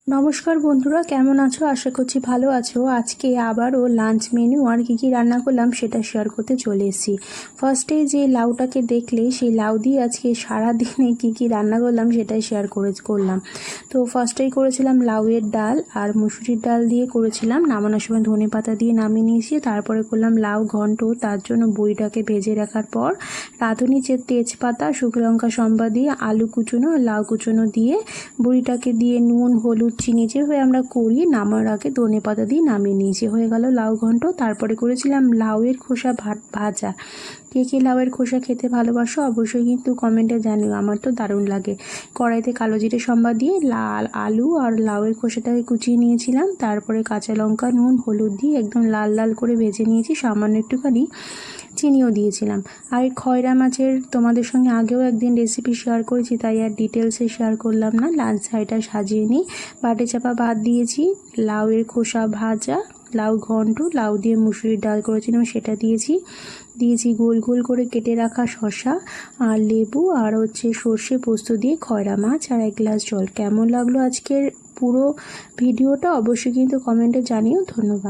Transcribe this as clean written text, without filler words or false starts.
নমস্কার বন্ধুরা, কেমন আছো? আশা করছি ভালো আছো। আজকে আবারও লাঞ্চ মেনু আর কী রান্না করলাম সেটা শেয়ার করতে চলে এসেছি। ফার্স্টে যে লাউটাকে দেখলে সেই লাউ দিয়ে আজকে সারাদিনে কী রান্না করলাম সেটাই শেয়ার করলাম। তো ফার্স্টেই করেছিলাম লাউয়ের ডাল আর মুসুরির ডাল দিয়ে করেছিলাম। নামানোর সময় ধনেপাতা দিয়ে নামিয়ে নিয়েছি। তারপরে করলাম লাউ ঘন্ট। তার জন্য বড়িটাকে ভেজে রাখার পর রাঁধুনি তেজপাতা, শুকনো লঙ্কা সম্বা দিয়ে আলু কুচোনো আর লাউ কুচোনো দিয়ে বড়িটাকে দিয়ে নুন হলুদ চিনি যেভাবে আমরা করি নামার আগে ধনেপাতা দিয়ে নামিয়ে নিয়েছি। হয়ে গেল লাউ ঘন্ট। তারপরে করেছিলাম লাউয়ের খোসা ভাজা। কে লাউয়ের খোসা খেতে ভালোবাসো অবশ্যই কিন্তু কমেন্টে জানিও, আমার তো দারুণ লাগে। কড়াইতে কালো জিরে সম্বা দিয়ে লাল আলু আর লাউয়ের খোসাটাকে কুচিয়ে নিয়েছিলাম। তারপরে কাঁচা লঙ্কা নুন হলুদ দিয়ে একদম লাল লাল করে ভেজে নিয়েছি। সামান্য একটুখানি চিনিও দিয়েছিলাম। আর খয়রা মাছের তোমাদের সঙ্গে আগেও একদিন রেসিপি শেয়ার করেছি, তাই আর ডিটেলসে শেয়ার করলাম না। লাঞ্চ সাইডটা সাজিয়ে নিই। বাটে চাপা ভাত দিয়েছি, লাউয়ের খোসা ভাজা, লাউ ঘন্ট, লাউ দিয়ে মুসুরির ডাল করেছিলাম সেটা দিয়েছি গোল গোল করে কেটে রাখা শসা আর লেবু আর সর্ষে পোস্ত দিয়ে খয়রা মাছ আর 1 গ্লাস জল। কেমন লাগলো আজকের পুরো ভিডিওটা অবশ্যই কিন্তু কমেন্টে জানিও। ধন্যবাদ।